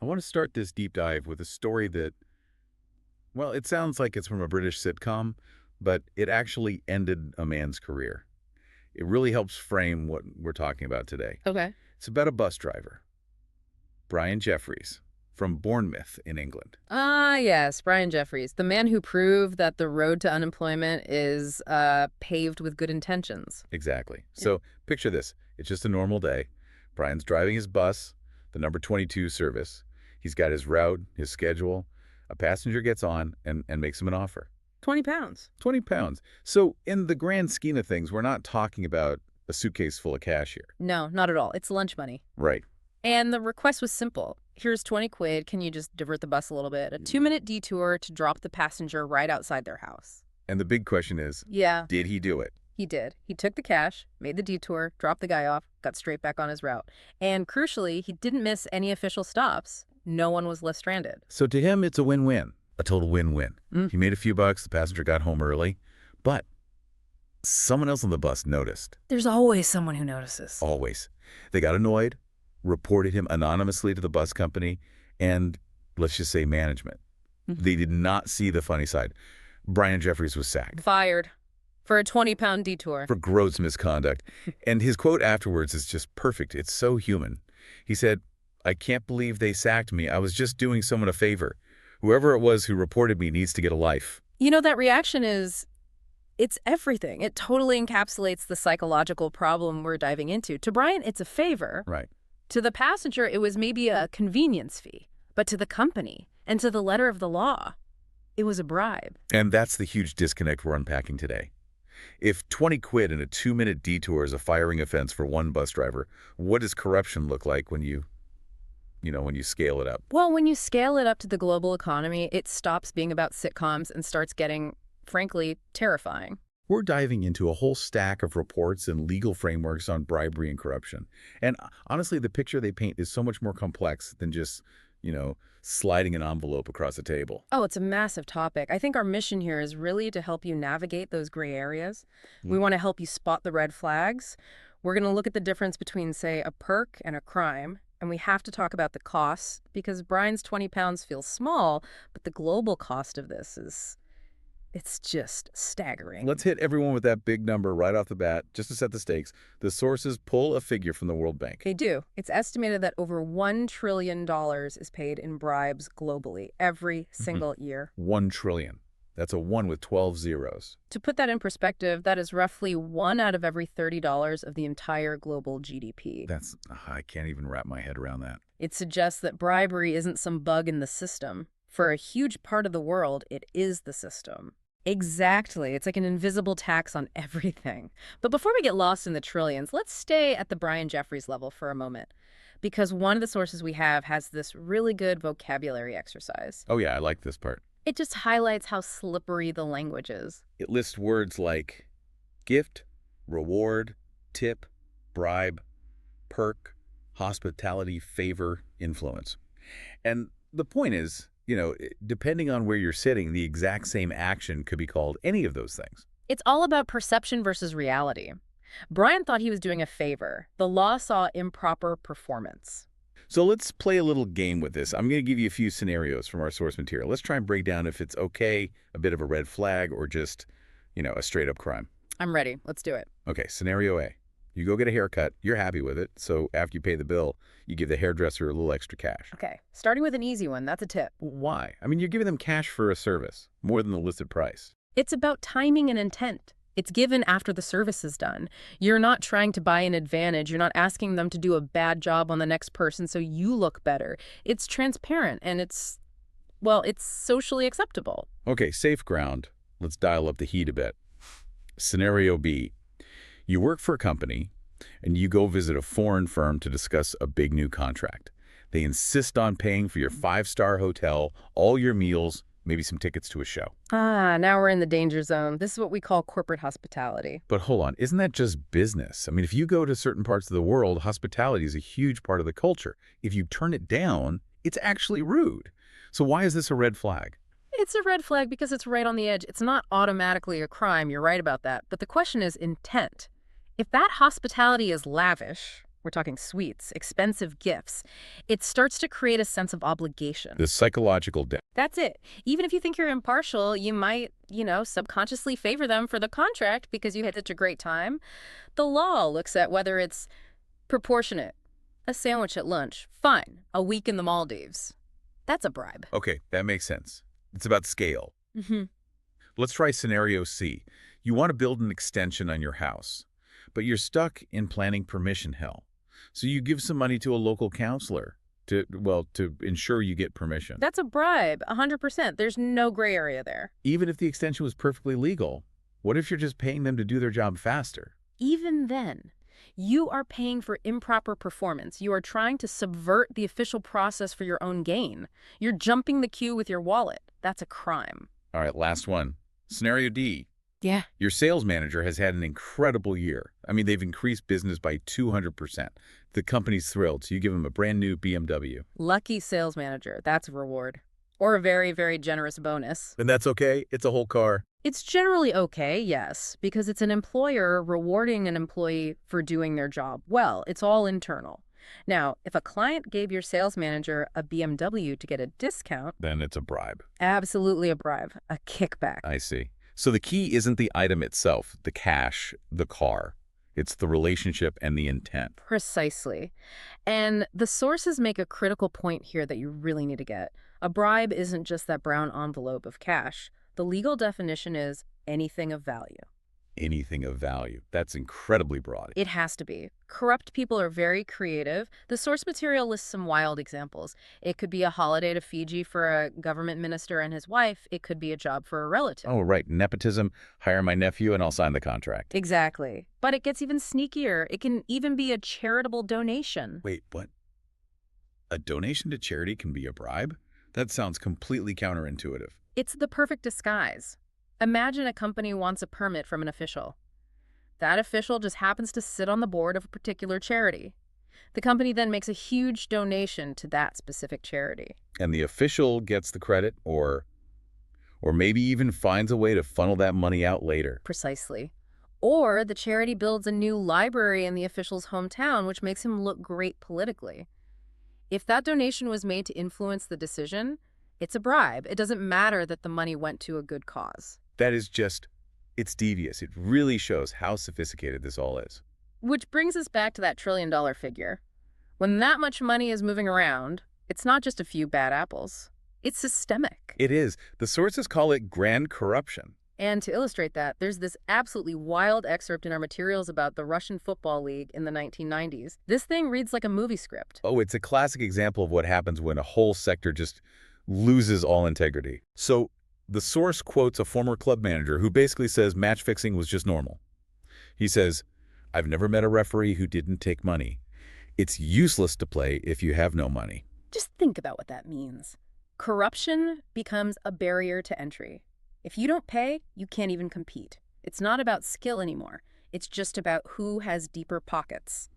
I want to start this deep dive with a story that, well, it sounds like it's from a British sitcom, but it actually ended a man's career. It really helps frame what we're talking about today. Okay. It's about a bus driver, Brian Jeffries, from Bournemouth in England. Ah, yes, Brian Jeffries, the man who proved that the road to unemployment is paved with good intentions. Exactly. Yeah. So picture this. It's just a normal day. Brian's driving his bus, the number 22 service. He's got his route, his schedule. A passenger gets on and makes him an offer. 20 pounds. 20 pounds. So in the grand scheme of things, we're not talking about a suitcase full of cash here. No, not at all. It's lunch money. Right. And the request was simple. Here's 20 quid. Can you just divert the bus a little bit? A 2-minute detour to drop the passenger right outside their house. And the big question is, Yeah, did he do it? he did. He took the cash, made the detour, dropped the guy off, got straight back on his route. And crucially, he didn't miss any official stops. No one was left stranded. So to him, it's a win-win, a total win-win. Mm. He made a few bucks, the passenger got home early, but someone else on the bus noticed. There's always someone who notices. Always. They got annoyed, reported him anonymously to the bus company, and let's just say management. They did not see the funny side. Brian Jeffries was sacked Fired for a 20-pound detour. for gross misconduct. And his quote afterwards is just perfect. It's so human. He said, "I can't believe they sacked me. I was just doing someone a favor. Whoever it was who reported me needs to get a life." You know, that reaction it's everything. It totally encapsulates the psychological problem we're diving into. To Brian, it's a favor. Right. To the passenger, it was maybe a convenience fee. But to the company and to the letter of the law, it was a bribe. And that's the huge disconnect we're unpacking today. If 20 quid in a 2-minute detour is a firing offense for one bus driver, what does corruption look like when you scale it up? Well, when you scale it up to the global economy, it stops being about sitcoms and starts getting, frankly, terrifying. We're diving into a whole stack of reports and legal frameworks on bribery and corruption. And honestly, the picture they paint is so much more complex than just, sliding an envelope across a table. Oh, it's a massive topic. I think our mission here is really to help you navigate those gray areas. We want to help you spot the red flags. We're going to look at the difference between, say, a perk and a crime. And we have to talk about the costs because Brian's 20 pounds feels small, but the global cost of this it's just staggering. Let's hit everyone with that big number right off the bat, just to set the stakes. The sources pull a figure from the World Bank. They do. It's estimated that over $1 trillion is paid in bribes globally every single year. 1 trillion. That's a 1 with 12 zeros. To put that in perspective, that is roughly 1 out of every $30 of the entire global GDP. I can't even wrap my head around that. It suggests that bribery isn't some bug in the system. For a huge part of the world, it is the system. Exactly. It's like an invisible tax on everything. But before we get lost in the trillions, let's stay at the Brian Jeffries level for a moment. Because one of the sources we have has this really good vocabulary exercise. Oh yeah, I like this part. It just highlights how slippery the language is. It lists words like gift, reward, tip, bribe, perk, hospitality, favor, influence. And the point is, depending on where you're sitting, the exact same action could be called any of those things. It's all about perception versus reality. Brian thought he was doing a favor. The law saw improper performance. So let's play a little game with this. I'm going to give you a few scenarios from our source material. Let's try and break down if it's okay, a bit of a red flag, or just, a straight-up crime. I'm ready. Let's do it. Okay, scenario A. You go get a haircut. You're happy with it. So after you pay the bill, you give the hairdresser a little extra cash. Okay, starting with an easy one. That's a tip. Why? I mean, you're giving them cash for a service, more than the listed price. It's about timing and intent. It's given after the service is done. You're not trying to buy an advantage. You're not asking them to do a bad job on the next person so you look better. It's transparent and it's socially acceptable. Okay, safe ground. Let's dial up the heat a bit. Scenario B. You work for a company and you go visit a foreign firm to discuss a big new contract. They insist on paying for your 5-star hotel, all your meals, maybe some tickets to a show. Now we're in the danger zone. This is what we call corporate hospitality. But hold on, isn't that just business? I mean, if you go to certain parts of the world, hospitality is a huge part of the culture. If you turn it down, it's actually rude. So why is this a red flag? It's a red flag because it's right on the edge. It's not automatically a crime. You're right about that. But the question is intent. If that hospitality is lavish, we're talking sweets, expensive gifts, it starts to create a sense of obligation. The psychological debt. That's it. Even if you think you're impartial, you might, subconsciously favor them for the contract because you had such a great time. The law looks at whether it's proportionate. A sandwich at lunch, fine. A week in the Maldives. That's a bribe. Okay, that makes sense. It's about scale. Mm-hmm. Let's try scenario C. You want to build an extension on your house, but you're stuck in planning permission hell. So you give some money to a local counselor to ensure you get permission. That's a bribe, 100%. There's no gray area there. Even if the extension was perfectly legal, what if you're just paying them to do their job faster? Even then, you are paying for improper performance. You are trying to subvert the official process for your own gain. You're jumping the queue with your wallet. That's a crime. All right, last one. Scenario D. Yeah. Your sales manager has had an incredible year. I mean, they've increased business by 200%. The company's thrilled, so you give them a brand new BMW. Lucky sales manager. That's a reward. Or a very, very generous bonus. And that's okay? It's a whole car. It's generally okay, yes, because it's an employer rewarding an employee for doing their job well. It's all internal. Now, if a client gave your sales manager a BMW to get a discount, Then it's a bribe. absolutely a bribe, a kickback. I see. So the key isn't the item itself, the cash, the car. It's the relationship and the intent. Precisely. And the sources make a critical point here that you really need to get. A bribe isn't just that brown envelope of cash. The legal definition is anything of value. Anything of value. That's incredibly broad. It has to be. Corrupt people are very creative. The source material lists some wild examples. It could be a holiday to Fiji for a government minister and his wife. It could be a job for a relative. Oh, right. Nepotism. Hire my nephew and I'll sign the contract. Exactly. But it gets even sneakier. It can even be a charitable donation. Wait, what? A donation to charity can be a bribe? That sounds completely counterintuitive. It's the perfect disguise. Imagine a company wants a permit from an official. That official just happens to sit on the board of a particular charity. The company then makes a huge donation to that specific charity. And the official gets the credit or maybe even finds a way to funnel that money out later. Precisely. Or the charity builds a new library in the official's hometown, which makes him look great politically. If that donation was made to influence the decision, it's a bribe. It doesn't matter that the money went to a good cause. That is just, it's devious. It really shows how sophisticated this all is. Which brings us back to that trillion-dollar figure. When that much money is moving around, it's not just a few bad apples. It's systemic. It is. The sources call it grand corruption. And to illustrate that, there's this absolutely wild excerpt in our materials about the Russian Football League in the 1990s. This thing reads like a movie script. Oh, it's a classic example of what happens when a whole sector just loses all integrity. So the source quotes a former club manager who basically says match fixing was just normal. He says, "I've never met a referee who didn't take money. It's useless to play if you have no money." Just think about what that means. Corruption becomes a barrier to entry. If you don't pay, you can't even compete. It's not about skill anymore. It's just about who has deeper pockets.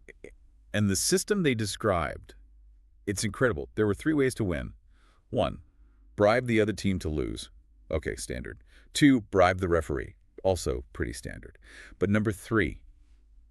And the system they described, it's incredible. There were 3 ways to win. 1, bribe the other team to lose. Okay, standard. 2, bribe the referee. Also pretty standard. But number 3,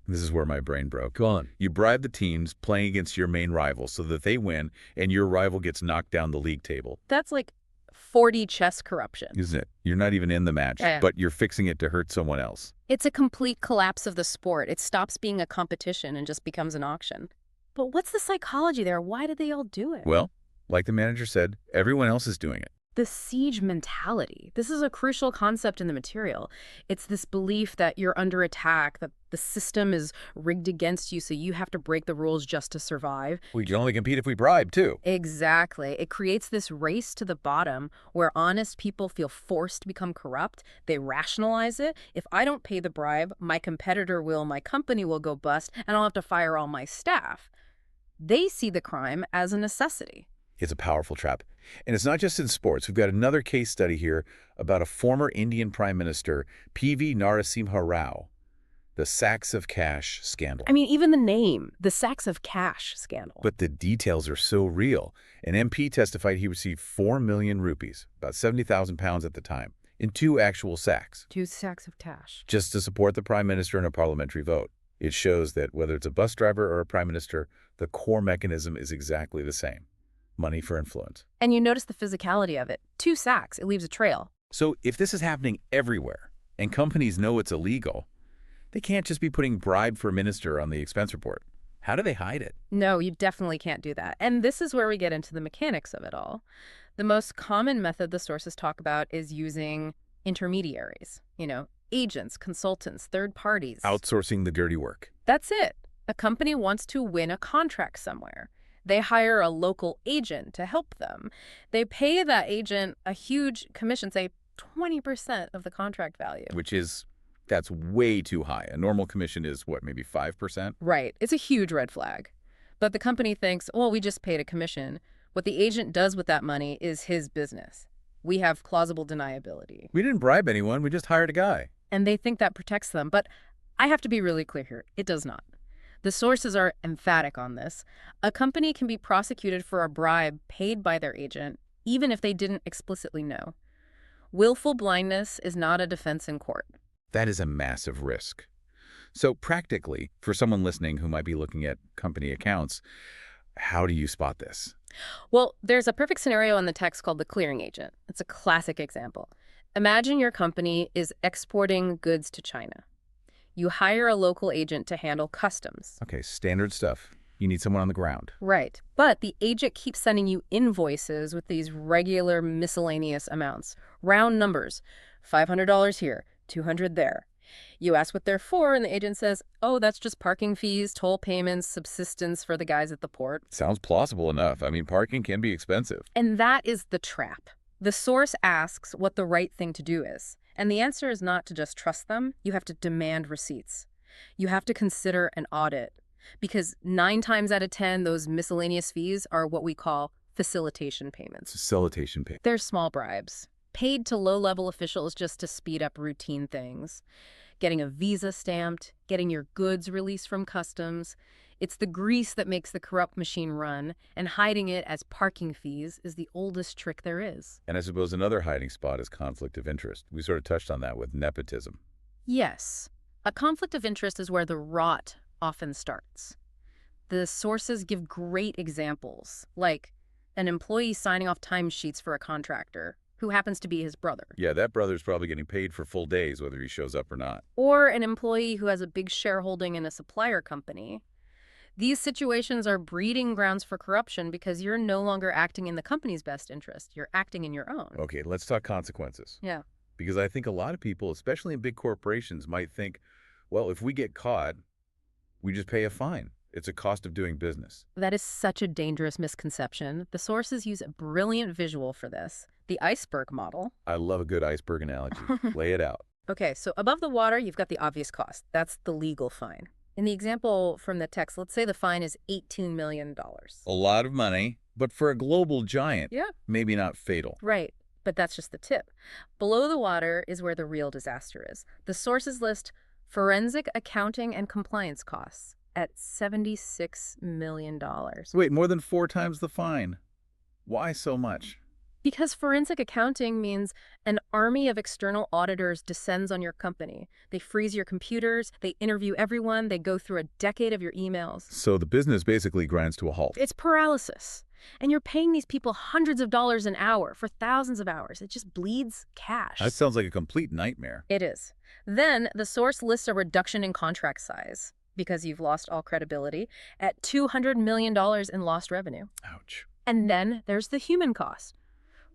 this is where my brain broke. Go on. You bribe the teams playing against your main rival so that they win and your rival gets knocked down the league table. That's like 4D chess corruption. Isn't it? You're not even in the match, Yeah. but you're fixing it to hurt someone else. It's a complete collapse of the sport. It stops being a competition and just becomes an auction. But what's the psychology there? Why did they all do it? Well, like the manager said, everyone else is doing it. The siege mentality. This is a crucial concept in the material. It's this belief that you're under attack, that the system is rigged against you, so you have to break the rules just to survive. We can only compete if we bribe, too. Exactly. It creates this race to the bottom where honest people feel forced to become corrupt. They rationalize it. If I don't pay the bribe, my competitor will, my company will go bust, and I'll have to fire all my staff. They see the crime as a necessity. It's a powerful trap. And it's not just in sports. We've got another case study here about a former Indian Prime Minister, P.V. Narasimha Rao, the sacks of cash scandal. I mean, even the name, the sacks of cash scandal. But the details are so real. An MP testified he received 4 million rupees, about 70,000 pounds at the time, in 2 actual sacks, 2 sacks of cash. just to support the Prime Minister in a parliamentary vote. It shows that whether it's a bus driver or a prime minister, the core mechanism is exactly the same. Money for influence. And you notice the physicality of it. 2 sacks, it leaves a trail. So if this is happening everywhere and companies know it's illegal, they can't just be putting bribe for minister on the expense report. How do they hide it? No, you definitely can't do that. And this is where we get into the mechanics of it all. The most common method the sources talk about is using intermediaries, agents, consultants, third parties. Outsourcing the dirty work. That's it. A company wants to win a contract somewhere. They hire a local agent to help them. They pay that agent a huge commission, say 20% of the contract value. That's way too high. A normal commission is what, maybe 5%? Right. It's a huge red flag. But the company thinks, well, we just paid a commission. What the agent does with that money is his business. We have plausible deniability. We didn't bribe anyone. We just hired a guy. And they think that protects them. But I have to be really clear here. It does not. The sources are emphatic on this. A company can be prosecuted for a bribe paid by their agent, even if they didn't explicitly know. Willful blindness is not a defense in court. That is a massive risk. So practically, for someone listening who might be looking at company accounts, how do you spot this? Well, there's a perfect scenario in the text called the clearing agent. It's a classic example. Imagine your company is exporting goods to China. You hire a local agent to handle customs. Okay, standard stuff. You need someone on the ground. Right. But the agent keeps sending you invoices with these regular miscellaneous amounts. Round numbers. $500 here, $200 there. You ask what they're for, and the agent says, oh, that's just parking fees, toll payments, subsistence for the guys at the port. Sounds plausible enough. I mean, parking can be expensive. And that is the trap. The source asks what the right thing to do is. And the answer is not to just trust them. You have to demand receipts. You have to consider an audit. Because 9 times out of 10, those miscellaneous fees are what we call facilitation payments. Facilitation payments. They're small bribes, paid to low-level officials just to speed up routine things. Getting a visa stamped, getting your goods released from customs. It's the grease that makes the corrupt machine run, and hiding it as parking fees is the oldest trick there is. And I suppose another hiding spot is conflict of interest. We sort of touched on that with nepotism. Yes. A conflict of interest is where the rot often starts. The sources give great examples, like an employee signing off timesheets for a contractor who happens to be his brother. Yeah, that brother's probably getting paid for full days, whether he shows up or not. Or an employee who has a big shareholding in a supplier company. These situations are breeding grounds for corruption because you're no longer acting in the company's best interest. You're acting in your own. Okay, let's talk consequences. Yeah. Because I think a lot of people, especially in big corporations, might think, well, if we get caught, we just pay a fine. It's a cost of doing business. That is such a dangerous misconception. The sources use a brilliant visual for this. The iceberg model. I love a good iceberg analogy. Lay it out. Okay, so above the water, you've got the obvious cost. That's the legal fine. In the example from the text, let's say the fine is $18 million. A lot of money, but for a global giant, Yeah. maybe not fatal. Right, but that's just the tip. Below the water is where the real disaster is. The sources list forensic accounting and compliance costs at $76 million. Wait, more than 4 times the fine. Why so much? Because forensic accounting means an army of external auditors descends on your company. They freeze your computers, they interview everyone, they go through a decade of your emails. So the business basically grinds to a halt. It's paralysis. And you're paying these people hundreds of dollars an hour for thousands of hours. It just bleeds cash. That sounds like a complete nightmare. It is. Then the source lists a reduction in contract size, because you've lost all credibility, at $200 million in lost revenue. Ouch. And then there's the human cost.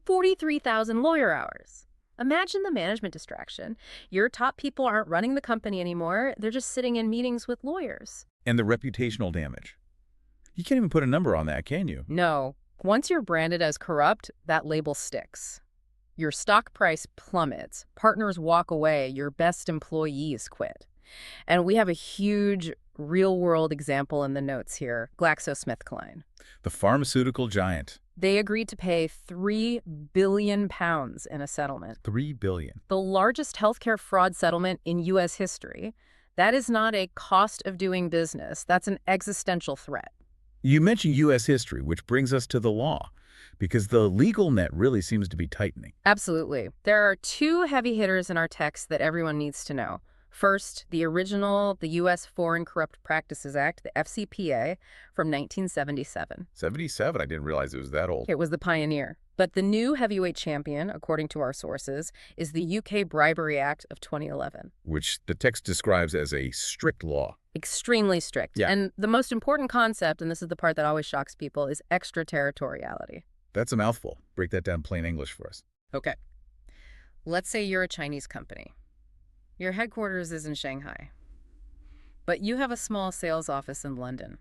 43,000 lawyer hours. Imagine the management distraction. Your top people aren't running the company anymore. They're just sitting in meetings with lawyers. And the reputational damage. You can't even put a number on that, can you? No. Once you're branded as corrupt, that label sticks. Your stock price plummets. Partners walk away. Your best employees quit. And we have a huge real-world example in the notes here, GlaxoSmithKline. The pharmaceutical giant. They agreed to pay £3 billion in a settlement. $3 billion. The largest healthcare fraud settlement in U.S. history. That is not a cost of doing business. That's an existential threat. You mentioned U.S. history, which brings us to the law, because the legal net really seems to be tightening. Absolutely. There are 2 heavy hitters in our text that everyone needs to know. First, the U.S. Foreign Corrupt Practices Act, the FCPA, from 1977. 77? I didn't realize it was that old. It was the pioneer. But the new heavyweight champion, according to our sources, is the UK Bribery Act of 2011. Which the text describes as a strict law. Extremely strict. Yeah. And the most important concept, and this is the part that always shocks people, is extraterritoriality. That's a mouthful. Break that down plain English for us. Okay. Let's say you're a Chinese company. Your headquarters is in Shanghai, but you have a small sales office in London.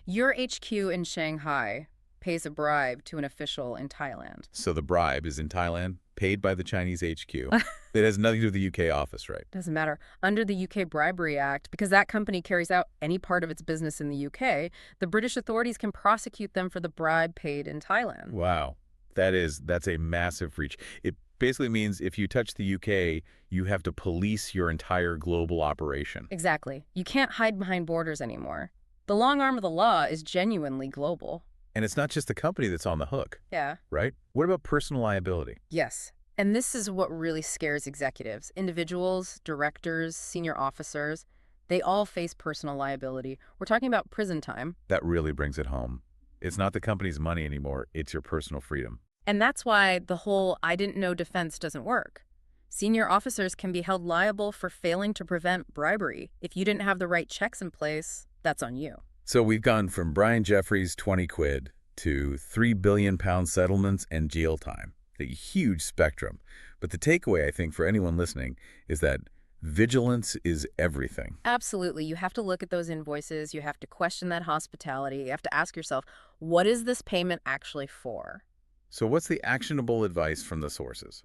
Your HQ in Shanghai pays a bribe to an official in Thailand. So the bribe is in Thailand, paid by the Chinese HQ. It has nothing to do with the UK office, right? Doesn't matter. Under the UK Bribery Act, because that company carries out any part of its business in the UK, the British authorities can prosecute them for the bribe paid in Thailand. Wow. That's a massive reach. It basically means if you touch the UK, you have to police your entire global operation. Exactly. You can't hide behind borders anymore. The long arm of the law is genuinely global. And it's not just the company that's on the hook. Yeah. Right? What about personal liability? Yes. And this is what really scares executives. Individuals, directors, senior officers, they all face personal liability. We're talking about prison time. That really brings it home. It's not the company's money anymore. It's your personal freedom. And that's why the whole "I didn't know" defense doesn't work. Senior officers can be held liable for failing to prevent bribery. If you didn't have the right checks in place, that's on you. So we've gone from Brian Jeffries' 20 quid to £3 billion settlements and jail time. A huge spectrum. But the takeaway, I think, for anyone listening is that vigilance is everything. Absolutely. You have to look at those invoices. You have to question that hospitality. You have to ask yourself, what is this payment actually for? So what's the actionable advice from the sources?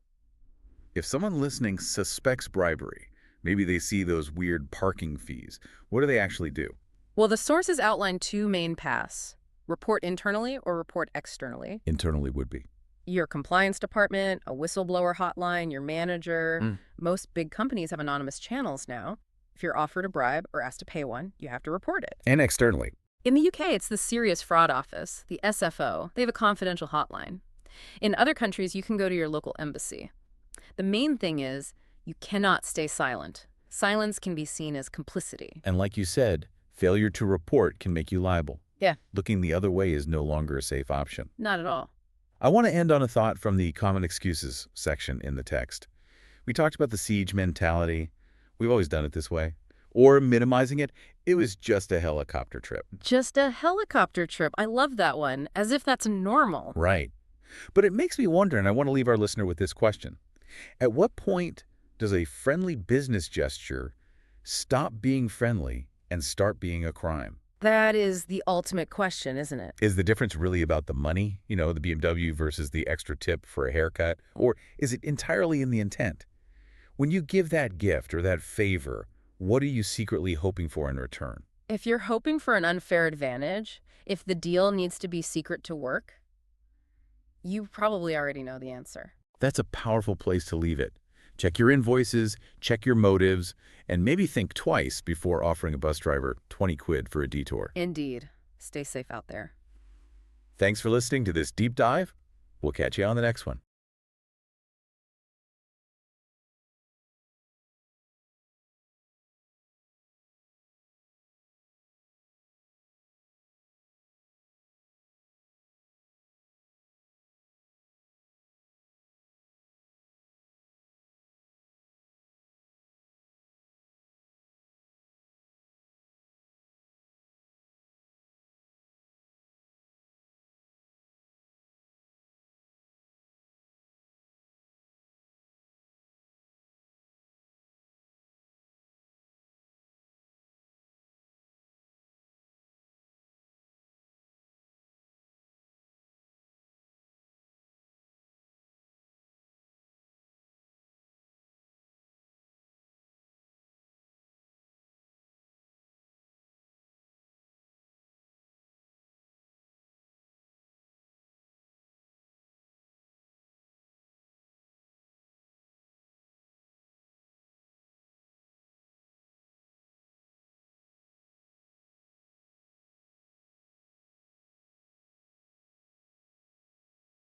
If someone listening suspects bribery, maybe they see those weird parking fees, what do they actually do? Well, the sources outline two main paths: report internally or report externally. Internally would be. Your compliance department, a whistleblower hotline, your manager. Most big companies have anonymous channels now. If you're offered a bribe or asked to pay one, you have to report it. And externally. In the UK, it's the Serious Fraud Office, the SFO. They have a confidential hotline. In other countries, you can go to your local embassy. The main thing is you cannot stay silent. Silence can be seen as complicity. And like you said, failure to report can make you liable. Yeah. Looking the other way is no longer a safe option. Not at all. I want to end on a thought from the common excuses section in the text. We talked about the siege mentality. We've always done it this way. Or minimizing it. It was just a helicopter trip. Just a helicopter trip. I love that one. As if that's normal. Right. But it makes me wonder, and I want to leave our listener with this question. At what point does a friendly business gesture stop being friendly and start being a crime? That is the ultimate question, isn't it? Is the difference really about the money, the BMW versus the extra tip for a haircut? Or is it entirely in the intent? When you give that gift or that favor, what are you secretly hoping for in return? If you're hoping for an unfair advantage, if the deal needs to be secret to work, you probably already know the answer. That's a powerful place to leave it. Check your invoices, check your motives, and maybe think twice before offering a bus driver 20 quid for a detour. Indeed. Stay safe out there. Thanks for listening to this deep dive. We'll catch you on the next one.